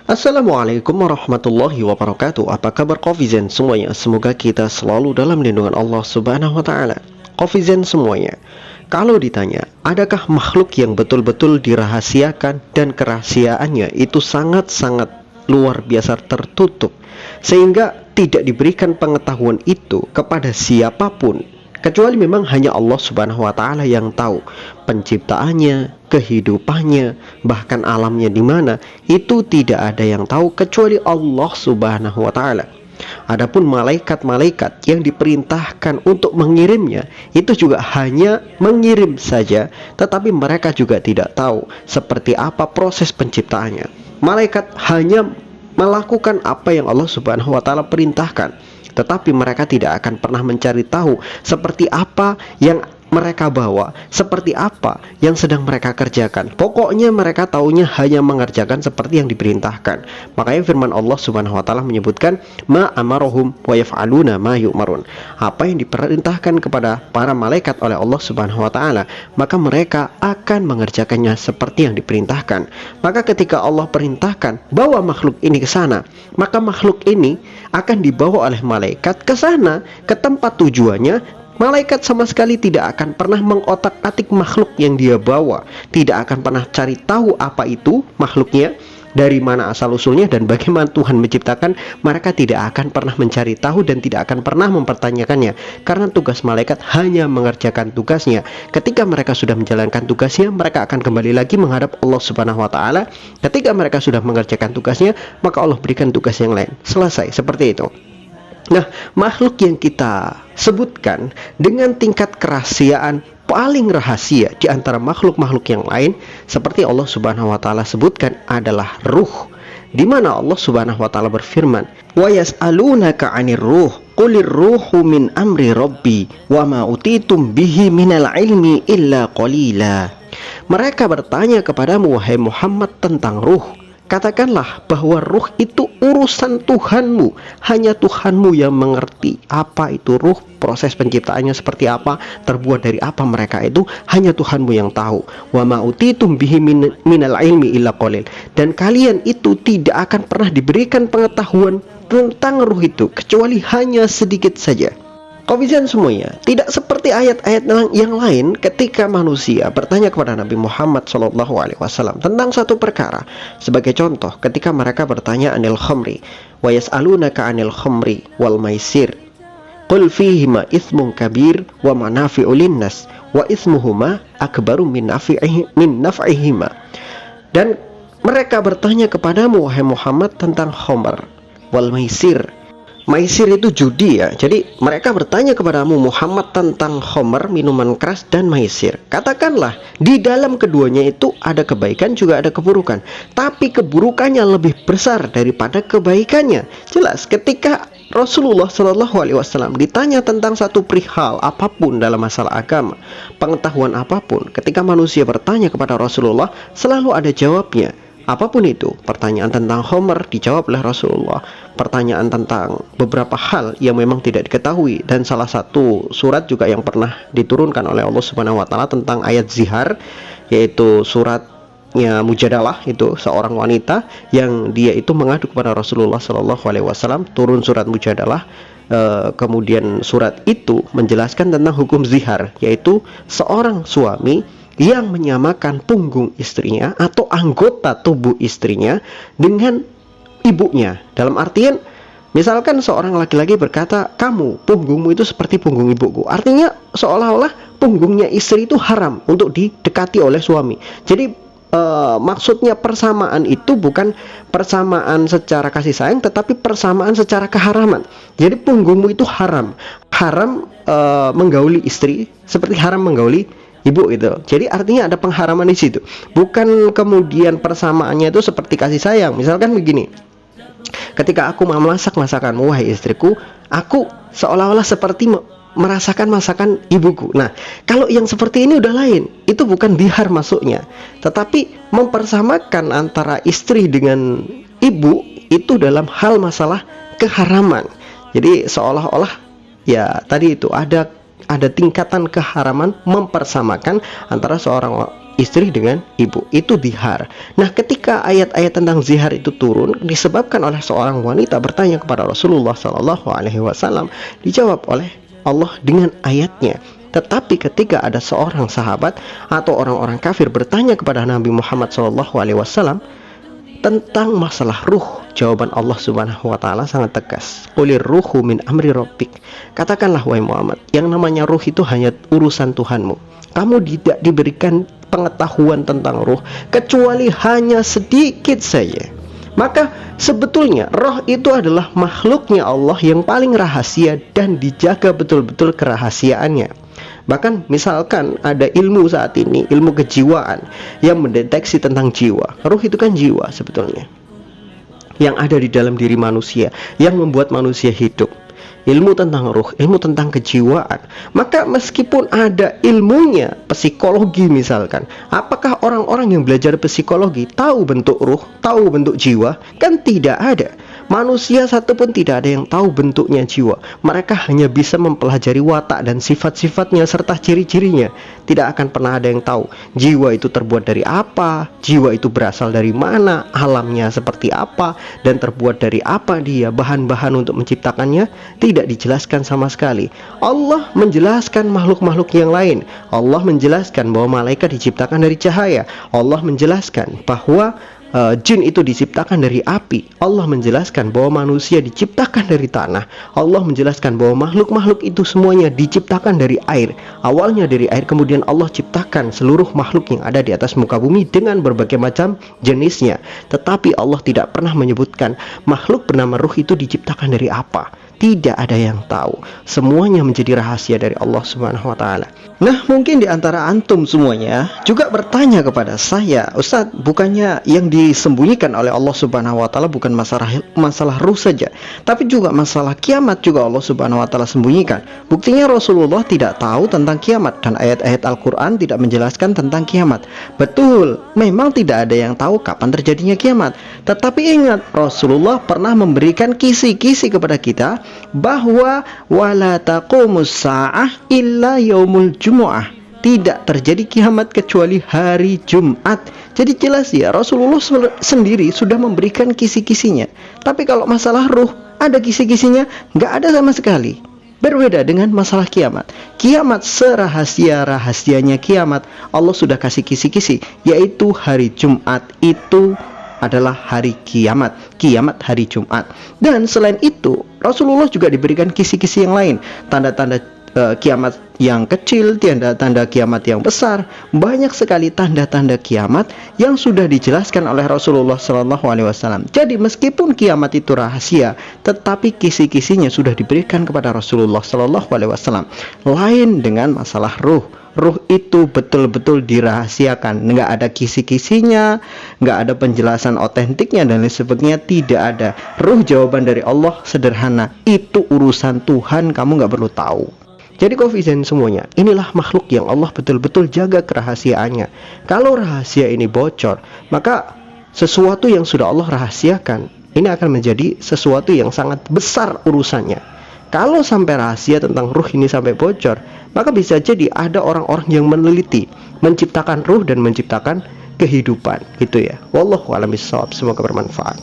Assalamualaikum warahmatullahi wabarakatuh. Apa kabar Kofizen semuanya? Semoga kita selalu dalam lindungan Allah Subhanahu wa taala. Kofizen semuanya, kalau ditanya, adakah makhluk yang betul-betul dirahasiakan dan kerahasiaannya itu sangat-sangat luar biasa tertutup sehingga tidak diberikan pengetahuan itu kepada siapapun kecuali memang hanya Allah Subhanahu wa taala yang tahu penciptaannya, kehidupannya, bahkan alamnya di mana, itu tidak ada yang tahu kecuali Allah Subhanahu wa taala. Adapun malaikat-malaikat yang diperintahkan untuk mengirimnya, itu juga hanya mengirim saja, tetapi mereka juga tidak tahu seperti apa proses penciptaannya. Malaikat hanya melakukan apa yang Allah Subhanahu wa taala perintahkan, tetapi mereka tidak akan pernah mencari tahu seperti apa yang mereka bawa, seperti apa yang sedang mereka kerjakan. Pokoknya mereka taunya hanya mengerjakan seperti yang diperintahkan. Makanya firman Allah Subhanahu wa taala menyebutkan ma amarohum wa yaf'aluna ma yu'marun. Apa yang diperintahkan kepada para malaikat oleh Allah Subhanahu wa taala, maka mereka akan mengerjakannya seperti yang diperintahkan. Maka ketika Allah perintahkan bawa makhluk ini ke sana, maka makhluk ini akan dibawa oleh malaikat ke sana, ke tempat tujuannya. Malaikat sama sekali tidak akan pernah mengotak-atik makhluk yang dia bawa, tidak akan pernah cari tahu apa itu makhluknya, dari mana asal-usulnya dan bagaimana Tuhan menciptakan. Mereka tidak akan pernah mencari tahu dan tidak akan pernah mempertanyakannya, karena tugas malaikat hanya mengerjakan tugasnya. Ketika mereka sudah menjalankan tugasnya, mereka akan kembali lagi menghadap Allah Subhanahu wa taala. Ketika mereka sudah mengerjakan tugasnya, maka Allah berikan tugas yang lain. Selesai, seperti itu. Nah, makhluk yang kita sebutkan dengan tingkat kerahasiaan paling rahasia di antara makhluk-makhluk yang lain, seperti Allah Subhanahu wa taala sebutkan, adalah ruh. Di mana Allah Subhanahu wa taala berfirman, "Wa yas'alunaka 'anir ruh, qulir ruhu min amri rabbi, wa ma utitum bihi minal ilmi illa qalila." Mereka bertanya kepadamu, wahai Muhammad, tentang ruh. Katakanlah bahwa ruh itu urusan Tuhanmu. Hanya Tuhanmu yang mengerti apa itu ruh, proses penciptaannya seperti apa, terbuat dari apa mereka itu, hanya Tuhanmu yang tahu. Wa ma utitum bihi minal ilmi illa qalil. Dan kalian itu tidak akan pernah diberikan pengetahuan tentang ruh itu kecuali hanya sedikit saja. Kofizen semuanya, tidak seperti ayat-ayat yang lain ketika manusia bertanya kepada Nabi Muhammad SAW tentang satu perkara. Sebagai contoh, ketika mereka bertanya anil khamri, wa yas'alunaka anil khamri wal maisir, qul fihima ithmun kabir wa manafi'u linnas wa ithmuhuma akbaru min naf'ihima. Dan mereka bertanya kepadamu, wahai Muhammad, tentang khamr wal maisir. Maisir itu judi ya. Jadi mereka bertanya kepadamu Muhammad tentang khamr, minuman keras, dan maisir. Katakanlah, di dalam keduanya itu ada kebaikan juga ada keburukan, tapi keburukannya lebih besar daripada kebaikannya. Jelas ketika Rasulullah SAW ditanya tentang satu perihal apapun dalam masalah agama, pengetahuan apapun, ketika manusia bertanya kepada Rasulullah, selalu ada jawabnya. Apapun itu, pertanyaan tentang khamr dijawab oleh Rasulullah, pertanyaan tentang beberapa hal yang memang tidak diketahui, dan salah satu surat juga yang pernah diturunkan oleh Allah Subhanahu wa taala tentang ayat zihar, yaitu suratnya Mujadalah, itu seorang wanita yang dia itu mengadu kepada Rasulullah SAW, turun surat Mujadalah. Kemudian surat itu menjelaskan tentang hukum zihar, yaitu seorang suami yang menyamakan punggung istrinya atau anggota tubuh istrinya dengan ibunya. Dalam artian, misalkan seorang laki-laki berkata, kamu, punggungmu itu seperti punggung ibuku. Artinya seolah-olah punggungnya istri itu haram untuk didekati oleh suami. Jadi maksudnya persamaan itu bukan persamaan secara kasih sayang, tetapi persamaan secara keharaman. Jadi punggungmu itu haram. Haram menggauli istri seperti haram menggauli ibu itu. Jadi artinya ada pengharaman di situ. Bukan kemudian persamaannya itu seperti kasih sayang. Misalkan begini, ketika aku mau masak masakanmu, wahai istriku, aku seolah-olah seperti merasakan masakan ibuku. Nah, kalau yang seperti ini udah lain. Itu bukan bihar masuknya, tetapi mempersamakan antara istri dengan ibu itu dalam hal masalah keharaman. Jadi seolah-olah ya tadi itu ada tingkatan keharaman mempersamakan antara seorang istri dengan ibu. Itu zihar. Nah, ketika ayat-ayat tentang zihar itu turun disebabkan oleh seorang wanita bertanya kepada Rasulullah SAW, dijawab oleh Allah dengan ayatnya. Tetapi ketika ada seorang sahabat atau orang-orang kafir bertanya kepada Nabi Muhammad SAW tentang masalah ruh, jawaban Allah Subhanahu wa taala sangat tegas. Qulir ruhu min amri rabbik. Katakanlah wahai Muhammad, yang namanya ruh itu hanya urusan Tuhanmu. Kamu tidak diberikan pengetahuan tentang ruh kecuali hanya sedikit saja. Maka sebetulnya roh itu adalah makhluknya Allah yang paling rahasia dan dijaga betul-betul kerahasiaannya. Bahkan misalkan ada ilmu saat ini, ilmu kejiwaan yang mendeteksi tentang jiwa. Ruh itu kan jiwa sebetulnya, yang ada di dalam diri manusia, yang membuat manusia hidup. Ilmu tentang ruh, ilmu tentang kejiwaan. Maka meskipun ada ilmunya, psikologi misalkan, apakah orang-orang yang belajar psikologi tahu bentuk ruh, tahu bentuk jiwa? Kan tidak ada. Manusia satu pun tidak ada yang tahu bentuknya jiwa. Mereka hanya bisa mempelajari watak dan sifat-sifatnya serta ciri-cirinya. Tidak akan pernah ada yang tahu jiwa itu terbuat dari apa, jiwa itu berasal dari mana, alamnya seperti apa, dan terbuat dari apa dia, bahan-bahan untuk menciptakannya. Tidak dijelaskan sama sekali. Allah menjelaskan makhluk-makhluk yang lain. Allah menjelaskan bahwa malaikat diciptakan dari cahaya. Allah menjelaskan bahwa jin itu diciptakan dari api. Allah menjelaskan bahwa manusia diciptakan dari tanah. Allah menjelaskan bahwa makhluk-makhluk itu semuanya diciptakan dari air. Awalnya dari air, kemudian Allah ciptakan seluruh makhluk yang ada di atas muka bumi dengan berbagai macam jenisnya. Tetapi Allah tidak pernah menyebutkan makhluk bernama ruh itu diciptakan dari apa. Tidak ada yang tahu. Semuanya menjadi rahasia dari Allah Subhanahu wa taala. Nah, mungkin di antara antum semuanya juga bertanya kepada saya, Ustadz, bukannya yang disembunyikan oleh Allah Subhanahu wa taala bukan masalah ruh saja, tapi juga masalah kiamat juga Allah Subhanahu wa taala sembunyikan. Buktinya Rasulullah tidak tahu tentang kiamat dan ayat-ayat Al-Qur'an tidak menjelaskan tentang kiamat. Betul, memang tidak ada yang tahu kapan terjadinya kiamat. Tetapi ingat, Rasulullah pernah memberikan kisi-kisi kepada kita bahwa wala taqumus sa'ah illa yaumul jumu'ah. Tidak terjadi kiamat kecuali hari Jumat. Jadi jelas ya, Rasulullah sendiri sudah memberikan kisi-kisinya. Tapi kalau masalah ruh, ada kisi-kisinya? Nggak ada sama sekali. Berbeda dengan masalah kiamat. Kiamat serahasia-rahasianya kiamat, Allah sudah kasih kisi-kisi, yaitu hari Jumat itu adalah hari kiamat, kiamat hari Jumat. Dan selain itu, Rasulullah juga diberikan kisi-kisi yang lain, tanda-tanda kiamat yang kecil, tanda-tanda kiamat yang besar. Banyak sekali tanda-tanda kiamat yang sudah dijelaskan oleh Rasulullah SAW. Jadi meskipun kiamat itu rahasia, tetapi kisi-kisinya sudah diberikan kepada Rasulullah SAW. Lain dengan masalah ruh. Ruh itu betul-betul dirahasiakan, nggak ada kisi-kisinya, nggak ada penjelasan otentiknya dan lain sebagainya, tidak ada. Ruh jawaban dari Allah sederhana, itu urusan Tuhan, kamu nggak perlu tahu. Jadi koefisien semuanya, inilah makhluk yang Allah betul-betul jaga kerahasiaannya. Kalau rahasia ini bocor, maka sesuatu yang sudah Allah rahasiakan, ini akan menjadi sesuatu yang sangat besar urusannya. Kalau sampai rahasia tentang ruh ini sampai bocor, maka bisa jadi ada orang-orang yang meneliti, menciptakan ruh dan menciptakan kehidupan, gitu ya. Wallahu a'lam bishawab. Semoga bermanfaat.